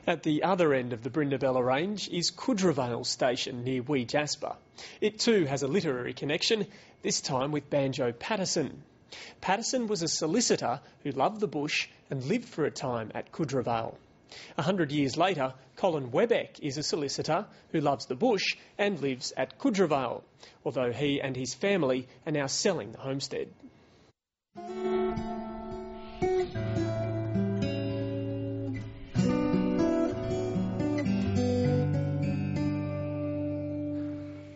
At the other end of the Brindabella range is Coodravale Station near Wee Jasper. It too has a literary connection, this time with Banjo Paterson. Paterson was a solicitor who loved the bush and lived for a time at Coodravale. 100 years later, Colin Webbeck is a solicitor who loves the bush and lives at Coodravale, although he and his family are now selling the homestead.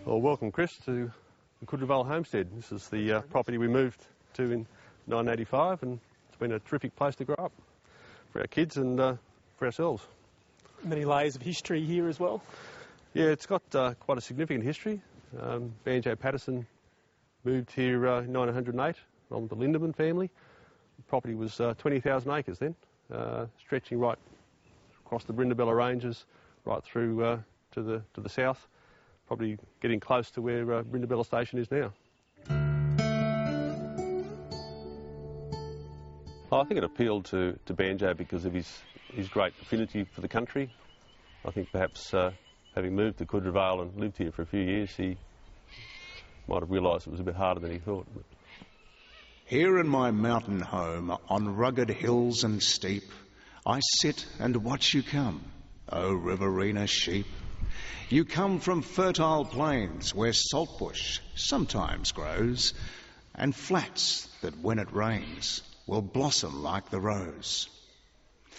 Well, welcome, Chris, to the Coodravale homestead. This is the property we moved to in 1985, and it's been a terrific place to grow up for our kids and for ourselves. Many layers of history here as well. Yeah, it's got quite a significant history. Banjo Paterson moved here in 1908 from the Lindemann family. The property was 20,000 acres then, stretching right across the Brindabella ranges, right through to the south, probably getting close to where Brindabella Station is now. I think it appealed to Banjo because of his great affinity for the country. I think perhaps having moved to Coodravale and lived here for a few years, he might have realised it was a bit harder than he thought. Here in my mountain home, on rugged hills and steep, I sit and watch you come, O Riverina sheep. You come from fertile plains where saltbush sometimes grows, and flats that when it rains will blossom like the rose.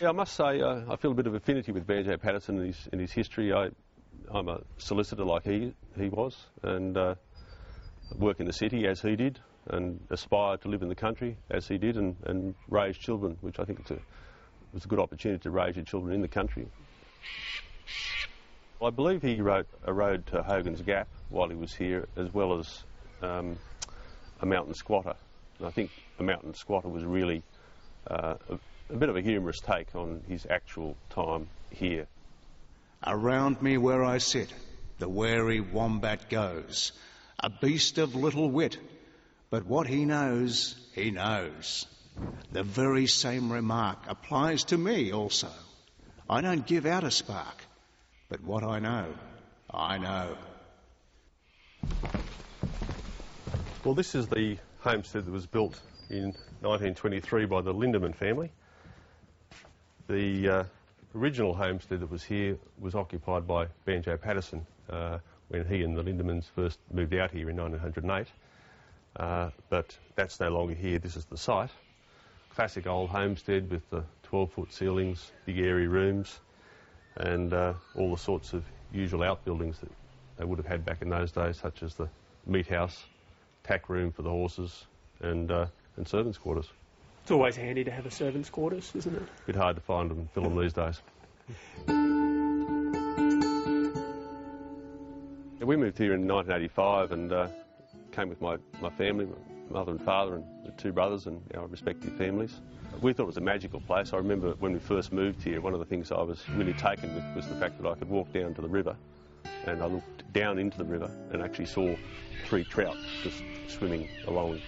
Yeah, I must say I feel a bit of affinity with Banjo Paterson in his history. I'm a solicitor like he was, and work in the city as he did, and aspire to live in the country as he did, and raise children, which I think it was a good opportunity to raise your children in the country. I believe he wrote A Road to Hogan's Gap while he was here, as well as A Mountain Squatter. And I think A Mountain Squatter was really a bit of a humorous take on his actual time here. Around me where I sit, the wary wombat goes, a beast of little wit, but what he knows, he knows. The very same remark applies to me also. I don't give out a spark, but what I know, I know. Well, this is the homestead that was built in 1923 by the Lindemann family. The original homestead that was here was occupied by Banjo Paterson when he and the Lindemans first moved out here in 1908. But that's no longer here. This is the site. Classic old homestead with the 12-foot ceilings, big airy rooms, and all the sorts of usual outbuildings that they would have had back in those days, such as the meat house, tack room for the horses, and servants' quarters. It's always handy to have a servants' quarters, isn't it? A bit hard to find them and fill them these days. We moved here in 1985 and came with my family, my mother and father and the two brothers and our respective families. We thought it was a magical place. I remember when we first moved here, one of the things I was really taken with was the fact that I could walk down to the river, and I looked down into the river and actually saw 3 trout just swimming along.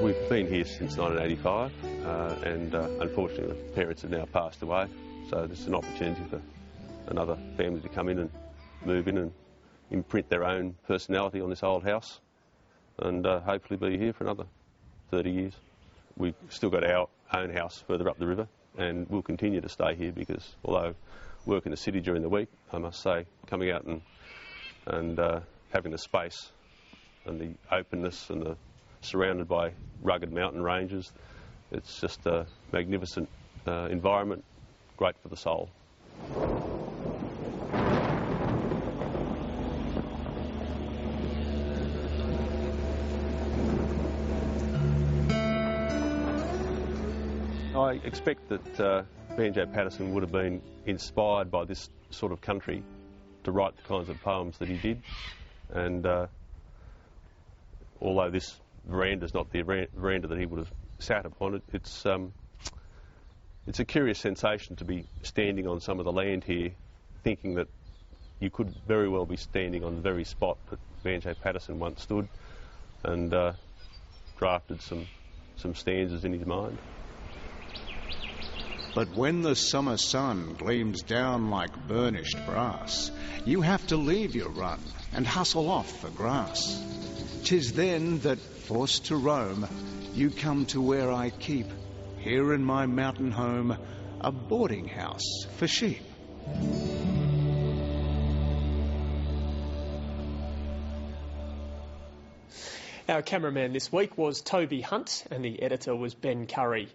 We've been here since 1985 and unfortunately the parents have now passed away, so this is an opportunity for another family to come in and move in and imprint their own personality on this old house and hopefully be here for another 30 years. We've still got our own house further up the river and we'll continue to stay here because although I work in the city during the week, I must say coming out and having the space and the openness and the surrounded by rugged mountain ranges, it's just a magnificent environment, great for the soul. I expect that Banjo Paterson would have been inspired by this sort of country to write the kinds of poems that he did, and although this veranda is not the veranda that he would have sat upon, it's a curious sensation to be standing on some of the land here, thinking that you could very well be standing on the very spot that Banjo Paterson once stood, and drafted some stanzas in his mind. But when the summer sun gleams down like burnished brass, you have to leave your run and hustle off for grass. 'Tis then that, forced to roam, you come to where I keep, here in my mountain home, a boarding house for sheep. Our cameraman this week was Toby Hunt and the editor was Ben Curry.